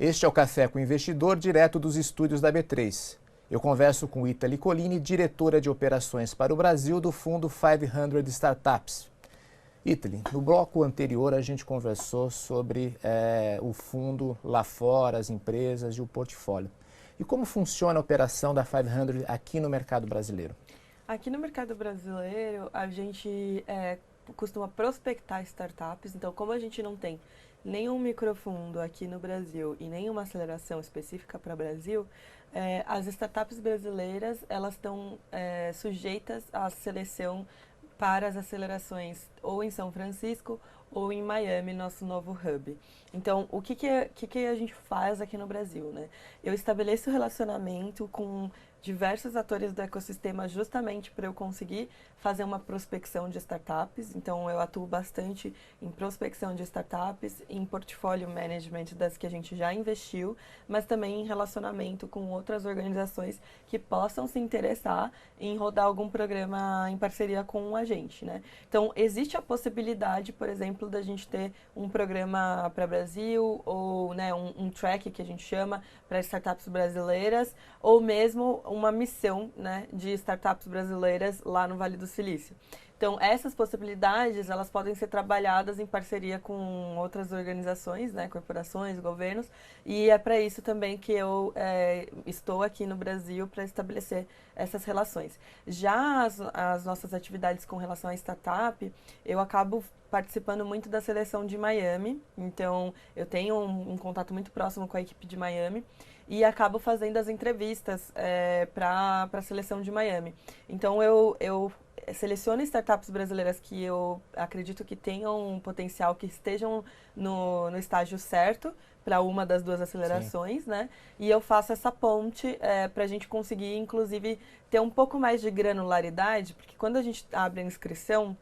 Este é o Café com o Investidor, direto dos estúdios da B3. Eu converso com Ittali Colini, diretora de operações para o Brasil do fundo 500 Startups. Ittali, no bloco anterior a gente conversou sobre o fundo lá fora, as empresas e o portfólio. E como funciona a operação da 500 aqui no mercado brasileiro? Aqui no mercado brasileiro, a gente costuma prospectar startups. Então, como a gente não tem nenhum microfundo aqui no Brasil e nenhuma aceleração específica para o Brasil, as startups brasileiras elas estão sujeitas à seleção para as acelerações ou em São Francisco ou em Miami, nosso novo hub. Então, o que a gente faz aqui no Brasil, né? Eu estabeleço relacionamento com diversos atores do ecossistema justamente para eu conseguir fazer uma prospecção de startups. Então, eu atuo bastante em prospecção de startups, em portfólio management das que a gente já investiu, mas também em relacionamento com outras organizações que possam se interessar em rodar algum programa em parceria com a gente, né? Então, existe a possibilidade, por exemplo, da gente ter um programa para Brasil ou, né, um track que a gente chama para startups brasileiras ou mesmo uma missão, né, de startups brasileiras lá no Vale do Silício. Então, essas possibilidades, elas podem ser trabalhadas em parceria com outras organizações, né, corporações, governos, e é para isso também que eu estou aqui no Brasil para estabelecer essas relações. Já as nossas atividades com relação à startup, eu acabo participando muito da seleção de Miami, então eu tenho um contato muito próximo com a equipe de Miami e acabo fazendo as entrevistas para a seleção de Miami. Então eu seleciono startups brasileiras que eu acredito que tenham um potencial, que estejam no estágio certo para uma das duas acelerações, né? E eu faço essa ponte para a gente conseguir, inclusive, ter um pouco mais de granularidade, porque quando a gente abre a inscrição,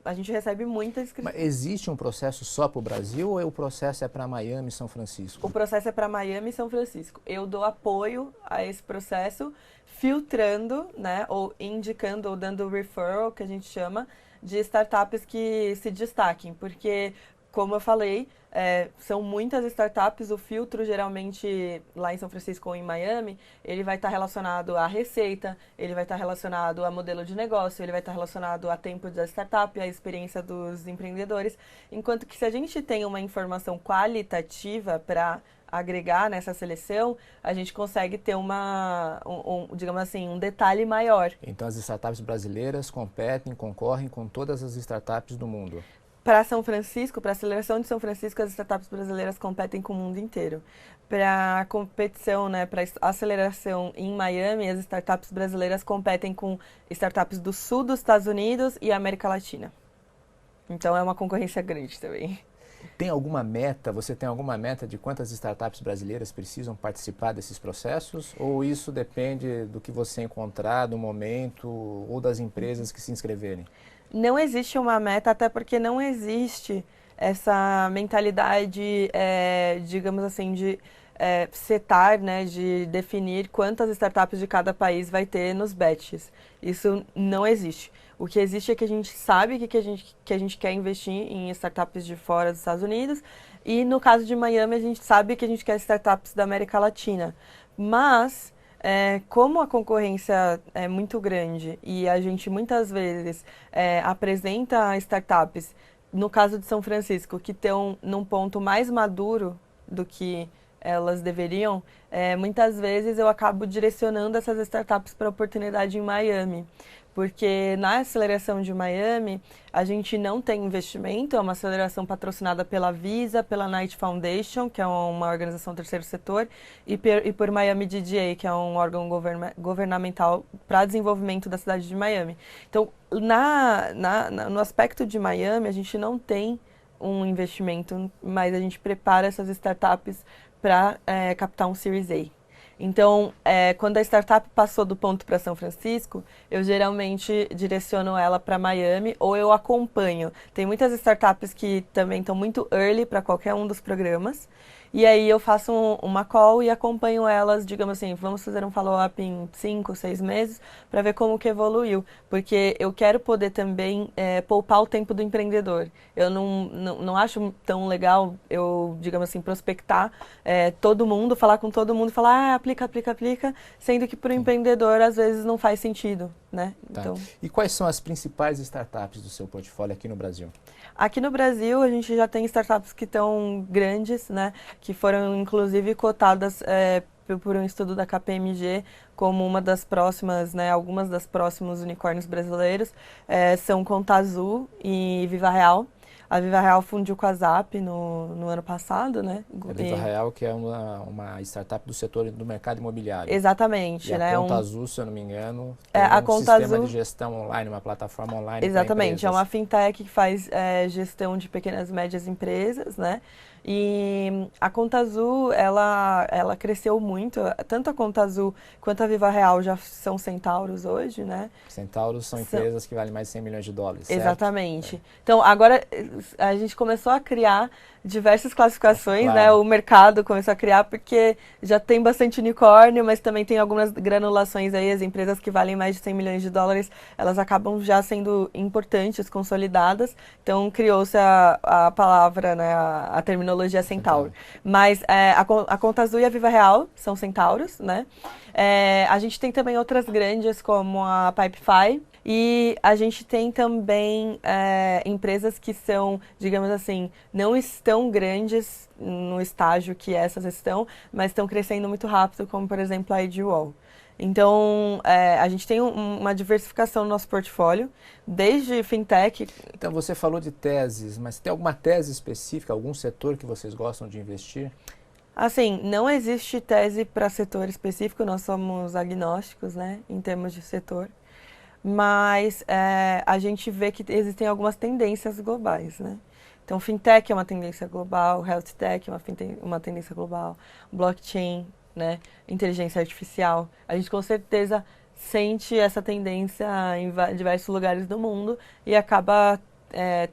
a gente recebe muita inscrição. Mas existe um processo só para o Brasil ou o processo é para Miami e São Francisco? O processo é para Miami e São Francisco. Eu dou apoio a esse processo, filtrando, né, ou indicando, ou dando referral, que a gente chama, de startups que se destaquem. Porque, como eu falei, são muitas startups, o filtro geralmente lá em São Francisco ou em Miami, ele vai estar relacionado à receita, ele vai estar relacionado a modelo de negócio, ele vai estar relacionado a tempo da startup, a experiência dos empreendedores, enquanto que se a gente tem uma informação qualitativa para agregar nessa seleção, a gente consegue ter digamos assim, um detalhe maior. Então as startups brasileiras concorrem com todas as startups do mundo? Para São Francisco, para a aceleração de São Francisco, as startups brasileiras competem com o mundo inteiro. Para a competição, né, para a aceleração em Miami, as startups brasileiras competem com startups do sul dos Estados Unidos e América Latina. Então é uma concorrência grande também. Tem alguma meta, você tem alguma meta de quantas startups brasileiras precisam participar desses processos? Ou isso depende do que você encontrar, do momento ou das empresas que se inscreverem? Não existe uma meta, até porque não existe essa mentalidade, digamos assim, de setar, né, de definir quantas startups de cada país vai ter nos batches. Isso não existe. O que existe é que a gente sabe que a gente quer investir em startups de fora dos Estados Unidos e no caso de Miami a gente sabe que a gente quer startups da América Latina. Mas como a concorrência é muito grande e a gente muitas vezes apresenta startups, no caso de São Francisco, que estão num ponto mais maduro do que elas deveriam, muitas vezes eu acabo direcionando essas startups para oportunidade em Miami. Porque na aceleração de Miami, a gente não tem investimento, é uma aceleração patrocinada pela Visa, pela Knight Foundation, que é uma organização do terceiro setor, e por Miami DDA, que é um órgão governamental para desenvolvimento da cidade de Miami. Então, no aspecto de Miami, a gente não tem um investimento, mas a gente prepara essas startups para captar um Series A. Então, quando a startup passou do ponto para São Francisco, eu geralmente direciono ela para Miami ou eu acompanho. Tem muitas startups que também estão muito early para qualquer um dos programas E aí eu faço uma call e acompanho elas, digamos assim, vamos fazer um follow-up em 5, 6 meses para ver como que evoluiu. Porque eu quero poder também poupar o tempo do empreendedor. Eu não acho tão legal eu, digamos assim, prospectar todo mundo, falar com todo mundo, falar, aplica, aplica, aplica, sendo que para o Sim. empreendedor às vezes não faz sentido, né? Tá. Então, E quais são as principais startups do seu portfólio aqui no Brasil? aqui no Brasil, a gente já tem startups que estão grandes, né, que foram inclusive cotadas por um estudo da KPMG como uma das próximas, né, algumas das próximos unicórnios brasileiros, são Conta Azul e Viva Real. A Viva Real fundiu com a Zap no ano passado, né? A Viva Real, que é uma startup do setor do mercado imobiliário. Exatamente, E né? a Conta Azul, se eu não me engano, tem a um Conta sistema Azul, de gestão online, uma plataforma online para exatamente, empresas. é uma fintech que faz gestão de pequenas e médias empresas, né? E a Conta Azul, ela cresceu muito, tanto a Conta Azul quanto a Viva Real já são centauros hoje, né? Centauros são empresas que valem mais de 100 milhões de dólares, certo? Exatamente. Então, agora a gente começou a criar diversas classificações, Claro. né? O mercado começou a criar porque já tem bastante unicórnio, mas também tem algumas granulações aí. As empresas que valem mais de 100 milhões de dólares, elas acabam já sendo importantes, consolidadas. Então, criou-se a palavra, né? A terminologia centauro. Mas a Conta Azul e a Viva Real são centauros, né? A gente tem também outras grandes, como a Pipefy. E a gente tem também empresas que são, digamos assim, não estão grandes no estágio que essas estão, mas estão crescendo muito rápido, como por exemplo a IDWall. Então, a gente tem uma diversificação no nosso portfólio, desde fintech. Então, você falou de teses, mas tem alguma tese específica, algum setor que vocês gostam de investir? Assim, não existe tese para setor específico, nós somos agnósticos, né, em termos de setor. Mas a gente vê que existem algumas tendências globais, né? Então, fintech é uma tendência global, health tech é uma tendência global, blockchain, né? Inteligência artificial. A gente com certeza sente essa tendência em diversos lugares do mundo e acaba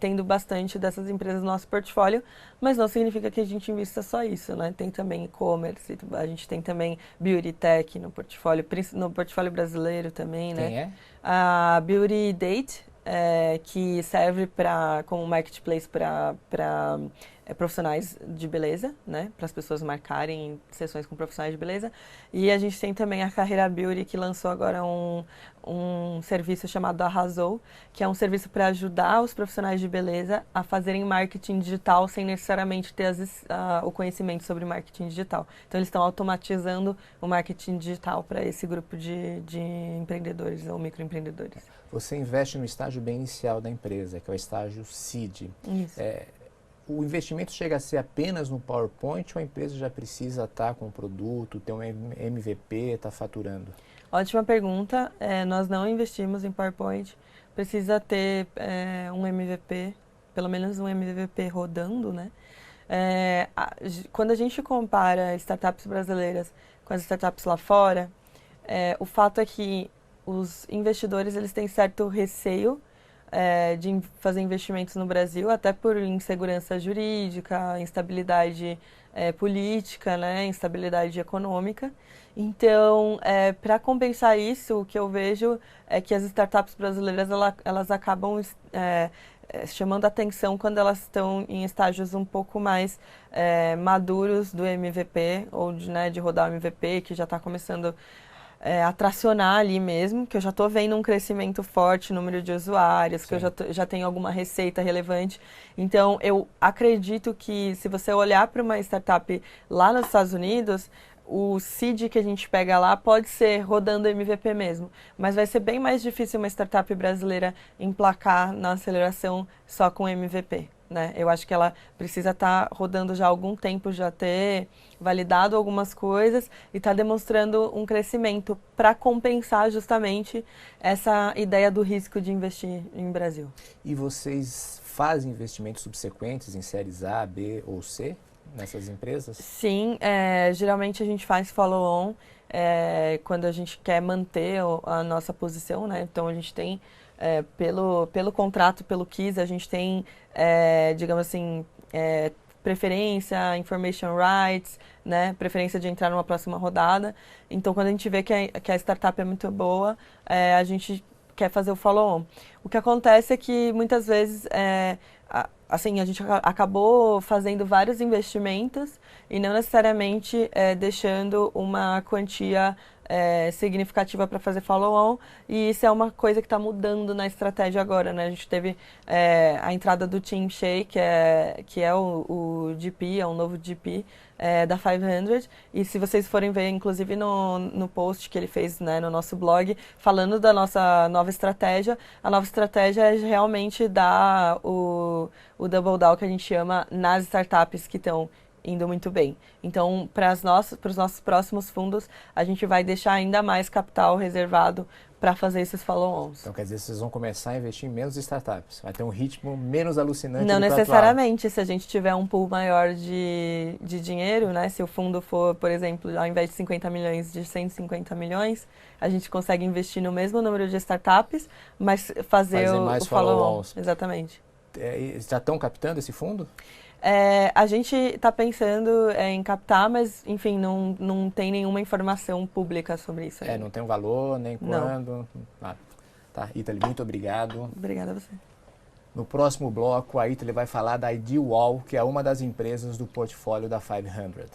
tendo bastante dessas empresas no nosso portfólio, mas não significa que a gente invista só isso, né? Tem também e-commerce, a gente tem também beauty tech no portfólio brasileiro também, né? Quem é? A Beauty Date, que serve como marketplace para profissionais de beleza, né? Para as pessoas marcarem sessões com profissionais de beleza. E a gente tem também a Carreira Beauty, que lançou agora um serviço chamado Arrasou, que é um serviço para ajudar os profissionais de beleza a fazerem marketing digital sem necessariamente ter o conhecimento sobre marketing digital. Então, eles estão automatizando o marketing digital para esse grupo de empreendedores ou microempreendedores. Você investe no estágio bem inicial da empresa, que é o estágio seed. Isso. O investimento chega a ser apenas no PowerPoint ou a empresa já precisa estar com o produto, ter um MVP, estar faturando? Ótima pergunta. Nós não investimos em PowerPoint. Precisa ter um MVP, pelo menos um MVP rodando, né? Quando a gente compara startups brasileiras com as startups lá fora, o fato é que os investidores eles têm certo receio de fazer investimentos no Brasil, até por insegurança jurídica, instabilidade política, né, instabilidade econômica. Então, para compensar isso, o que eu vejo é que as startups brasileiras elas acabam chamando atenção quando elas estão em estágios um pouco mais maduros do MVP, ou de rodar o MVP, que já está começando a tracionar ali mesmo, que eu já estou vendo um crescimento forte, número de usuários, Sim. que eu já tenho alguma receita relevante. Então, eu acredito que se você olhar para uma startup lá nos Estados Unidos, o seed que a gente pega lá pode ser rodando MVP mesmo, mas vai ser bem mais difícil uma startup brasileira emplacar na aceleração só com MVP. Né? Eu acho que ela precisa estar rodando já há algum tempo, já ter validado algumas coisas e estar demonstrando um crescimento para compensar justamente essa ideia do risco de investir em Brasil. E vocês fazem investimentos subsequentes em séries A, B ou C nessas empresas? Sim, geralmente a gente faz follow-on quando a gente quer manter a nossa posição, né? Então a gente tem pelo contrato, pelo KISS, a gente tem, digamos assim, preferência, information rights, né, preferência de entrar numa próxima rodada. Então, quando a gente vê que a startup é muito boa, a gente quer fazer o follow-on. O que acontece é que muitas vezes assim, a gente acabou fazendo vários investimentos e não necessariamente deixando uma quantia significativa para fazer follow-on, e isso é uma coisa que está mudando na estratégia agora, né? A gente teve a entrada do Tim Shea, que é o GP, é um novo GP da 500, e se vocês forem ver, inclusive no post que ele fez, né, no nosso blog, falando da nossa nova estratégia, a nova estratégia é realmente dar o double down, que a gente chama, nas startups que estão indo muito bem. Então, para os nossos próximos fundos, a gente vai deixar ainda mais capital reservado para fazer esses follow-ons. Então, quer dizer, vocês vão começar a investir em menos startups. Vai ter um ritmo menos alucinante Não do que o atual. necessariamente. Se a gente tiver um pool maior de dinheiro, né? Se o fundo for, por exemplo, ao invés de 50 milhões, de 150 milhões, a gente consegue investir no mesmo número de startups, mas fazer o follow-on. Exatamente. Já estão captando esse fundo? A gente está pensando em captar, mas, enfim, não tem nenhuma informação pública sobre isso ainda. Não tem um valor, nem quando. Nada. Tá, Italy, muito obrigado. Obrigada a você. No próximo bloco, a Italy vai falar da Idealwall, que é uma das empresas do portfólio da 500.